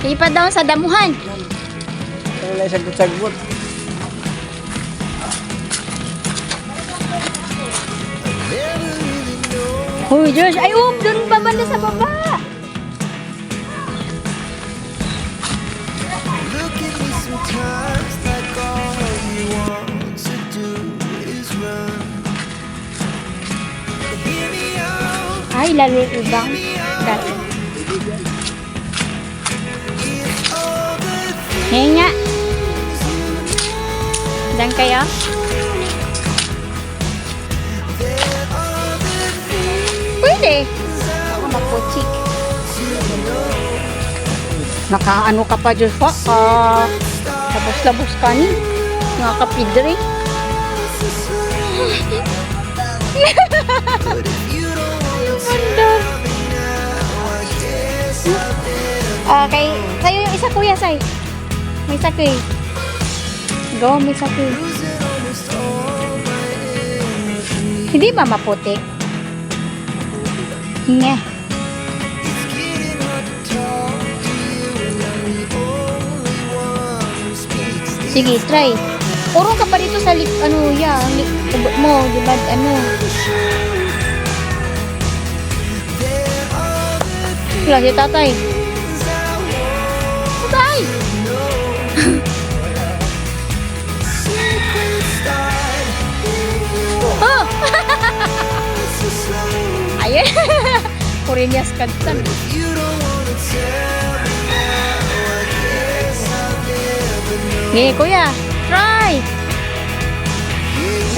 Lipat daw sa damuhan. Wala sagot-sagot. Uy, Josh. Ay, doon pa banda sa baba. Ay, lalo ibang dati. Ngayon nga. Dan kayo? Pwede. Ako magpuchik. Nakaano ka pa, Diyos pa? Labos-labos ka ni. Nga kapidre. Okay. Sa'yo yung isa, kuya, say. May sakoy. Go, may sakoy. Hindi ba maputik? Hinge. Sige, try. Urong ka pa dito sa ano, ubot mo, di ba, ano. Wala si tatay. Tatay! Oh! Ayun. Koreanyas kantan. Ngayon, kuya. Try!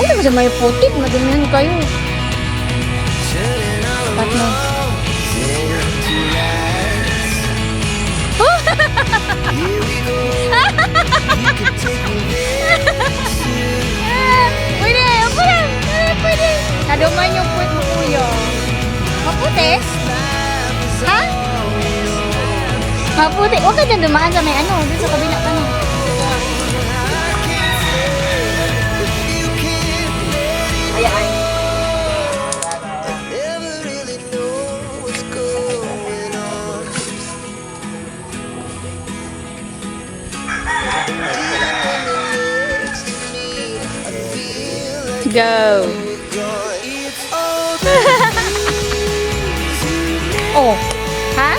Ano ba sa may putik? Madumihan kayo. Pat mo. Pwede, pwede. Naduman yung puwit mo, kuya. Maputi? Ha? Maputi. Huwag ka dyan dumaan sa may ano. Dun sa kabila ka no. Ayan. Go. Oh. Ha?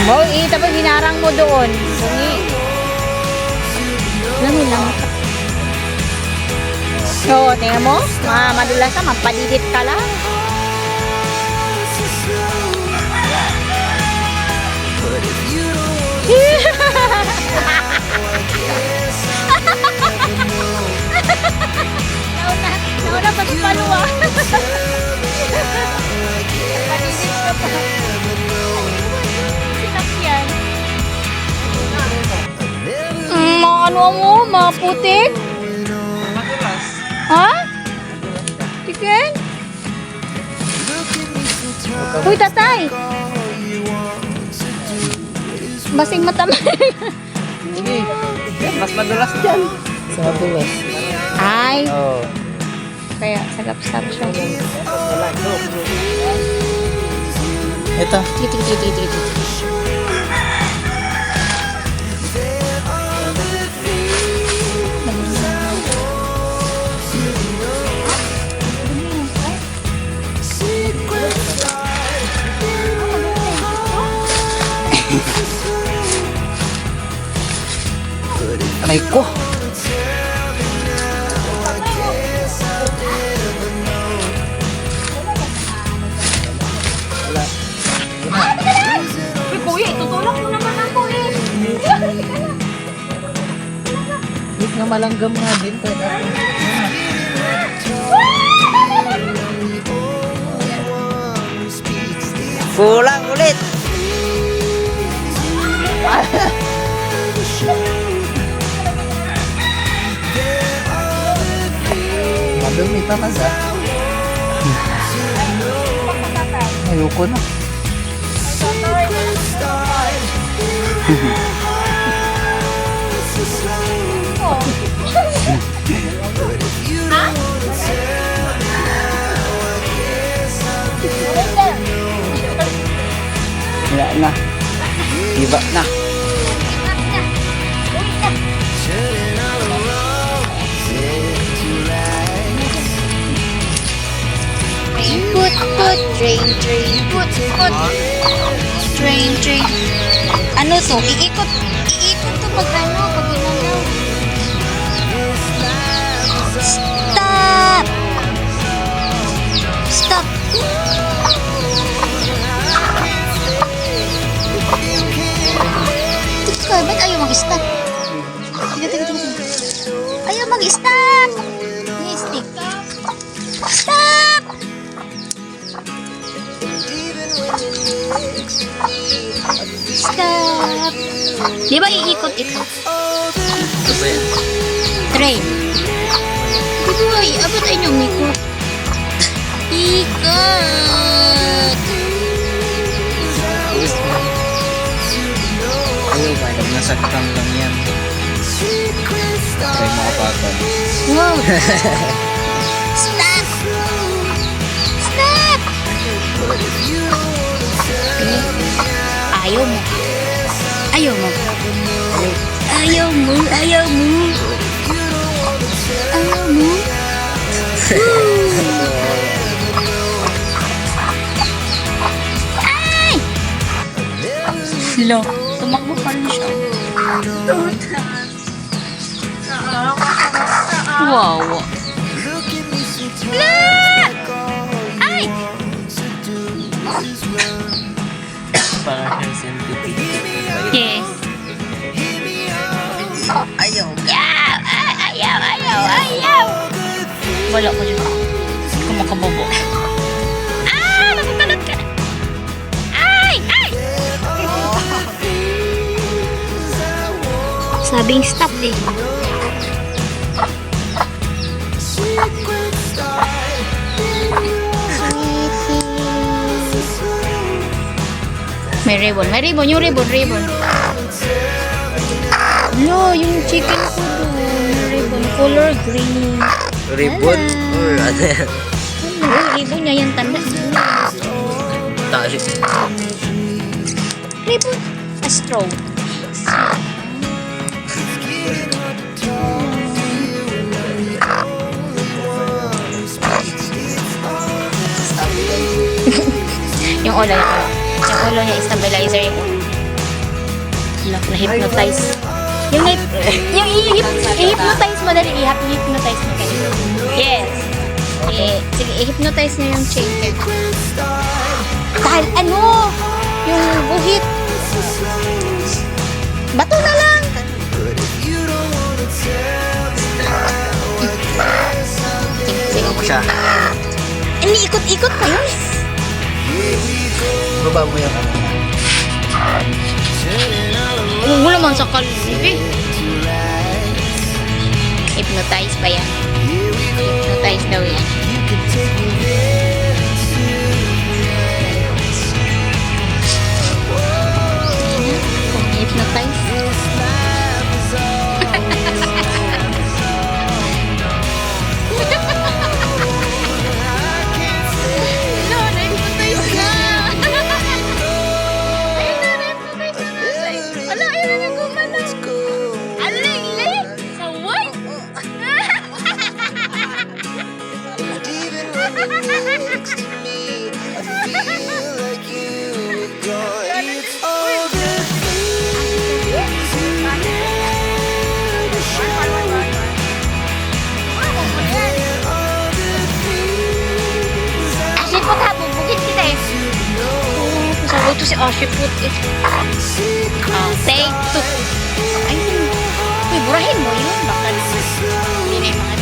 Mo, tapos hinarang mo doon. Bungi. Lang. So, tingnan mo. Madulas ka. Mapadidit ka lang. Nauna pa si Palua. Panidit ka pa. Sinak yan. Ano mo? Maputik? Ha? Chicken? Uy, tatay. Basing matamay. Sige. Mas madulas dyan. Sa madulas. Ay. Oo. Kaya sagap-sap siya. Ito. Titi. Aray ko. Kuya, itutulak mo naman ako eh. Wait nga malanggam nga din. Kulang ulit. Madumi talaga. Ayoko na. na. Iba na. Put, train, put, train. Ano to? Iikot to pag ano, pag ginagaw. Stop! Stop! Ikaw, ba't ayaw mag-stop? Tiga. Ayaw mag-stop! Stick. Stop! Stop! Di ba iikot ito? Ito ba yan? Train. Di ba iabot ay niyong ikot? Ikot! Ayaw ba? Nasaktan lang yan. Try mo kapatan. Wow! Stop! Stop! Ayaw mo. Ayaw mo. Ayaw mo. Ayaw mo. Ayaw mo. Ay! Lo, tumakbo pa rin siya. Wow. Ay! Parang yung sensitivity. Yes. Ayaw. Ayaw. Wala ko dyan. Kumakabobo. Nakutalot ka na. Ay! Sabing stop eh. May ribbon. Yung ribbon. No, yung chicken ko doon. Ribbon. Color green. Ribbon? Or ano yan? Ribbon niya yan. Tanda. Tayo. Ribbon. A straw. Yung ulo niya stabilizer yung na-hypnotize. Yung i-hypnotize mo dali, i-hypnotize mo kayo. Yes. Sige, i-hypnotize niya yung chicken. Dahil yung buhit. Bato na lang. Sige. Ako siya. Ikot pa yun. Baba mo yung ano. Wala man sa kalbi. Hypnotize pa yan. Hypnotize daw yan. Kung hypnotize. Ito si Oshiput eh. Take two. Ay, uy, burahin mo yun. Baka hindi na yung mga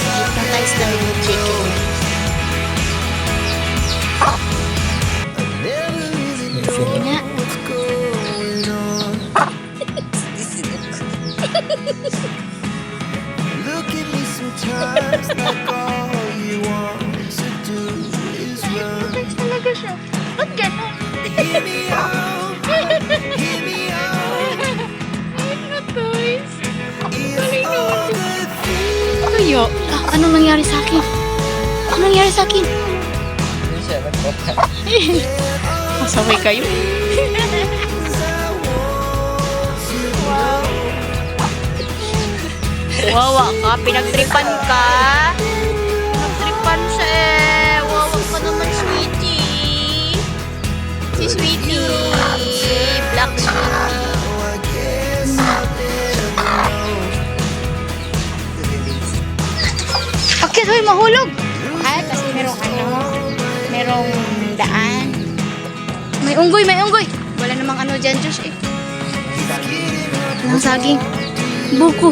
hypnotize lang yung chicken. Sige nga. Look at me sometimes like all you want to do is run. Anong nangyari sa akin? Anong nangyari sa akin? Hindi siya nagpapa. Masaway kayo. Wawa ka, pinagtripan ka. Pinagtripan siya eh. Wawa ka naman, sweetie. Si sweetie. Black sweetie. Okay, hoy, mahulog. Ay, kasi merong merong daan. May unggoy, may unggoy. Wala namang ano dyan, Josh eh. Walang saging. Buko.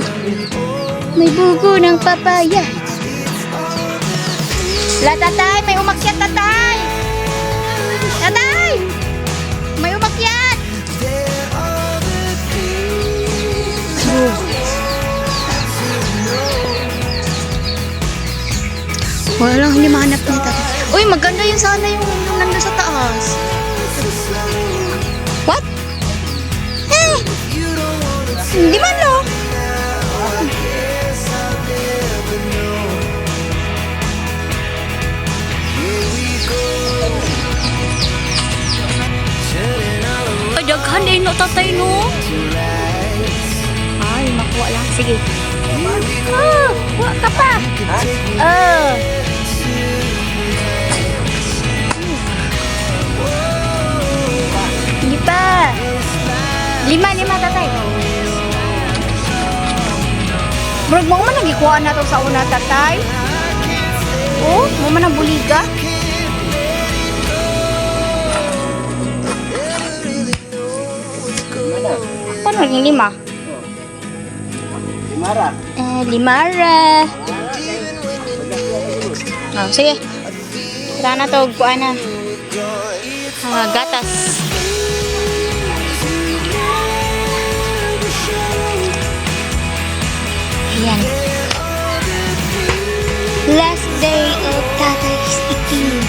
May buko ng papaya. La, tatay, may umakyat, tatay. Tatay! May umakyat. Walang hindi mahanap niya tatay. Uy, maganda yung sana yung nandun sa taas. What? Eh! Hindi man no? Ay, daghan din no, tatay no? Ay, makuha lang. Sige. Ah, kuha ka pa. Hindi pa. Lima, tatay. Bro, mo man nagikuha na to sa una, tatay. Oh, mo man buliga. Paano naging lima? Limara. Limara. Oh, sige. Tara na to, kuha na. Gatas. Ayan. Last day of Tatay's eating.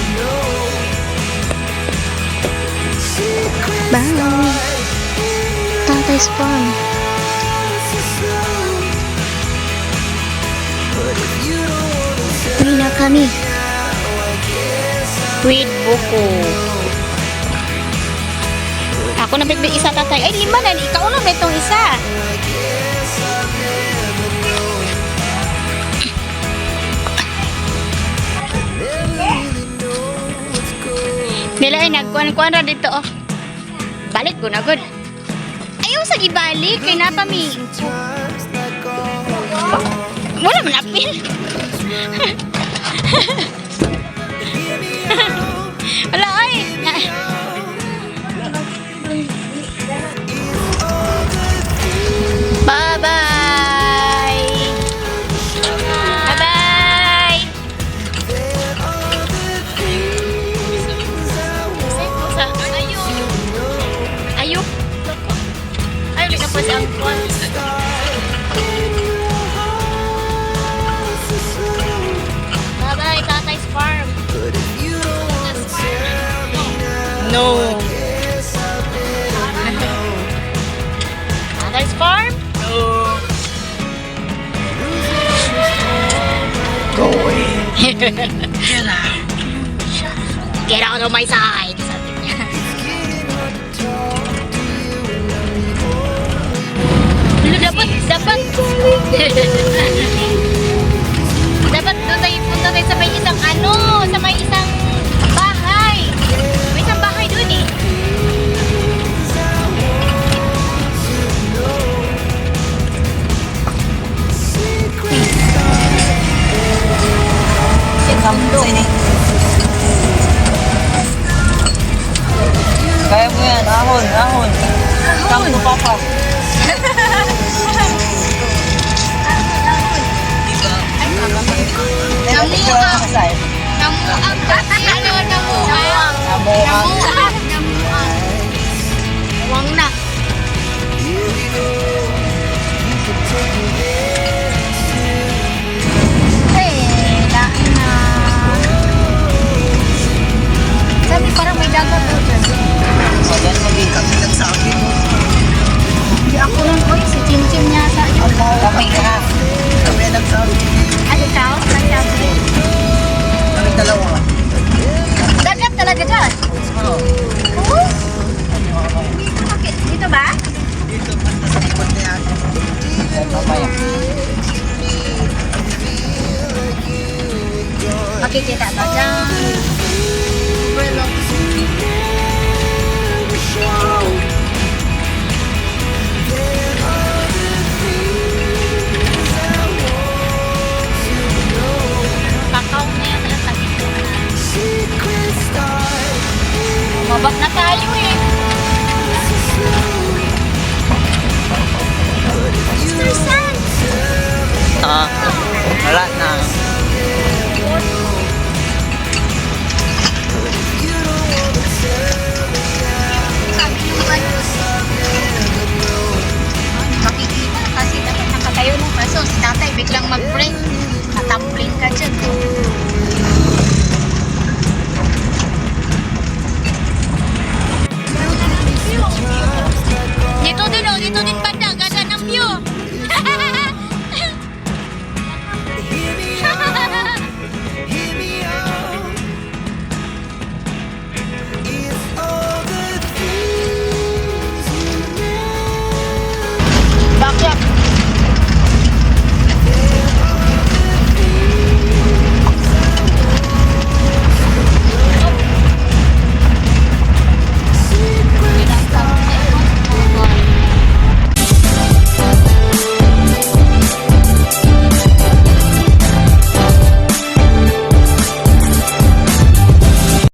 Bye. Tatay's farm. Uwi na kami. With buko. Ako na bigbi isa, tatay. Ay, lima na. Ikaw na ba itong isa? Nila ay nagkuhan-kuhan ra dito oh. Balik ko na good. Ayaw sa ibalik kay napami. Wala man apil. Wala ay. Bye-bye. Bye-bye. Ayok. Ayok na po si Angkon. Bye-bye, Tatay's farm. No. Tatay's farm? No. Go away. Get out of my side. Sabi niya. Dapat dapat doon tayo punta tayo sa may isang sa may isang bahay. May isang bahay doon eh. Kaya mo yan, ahon. Come to Papa. Namuang.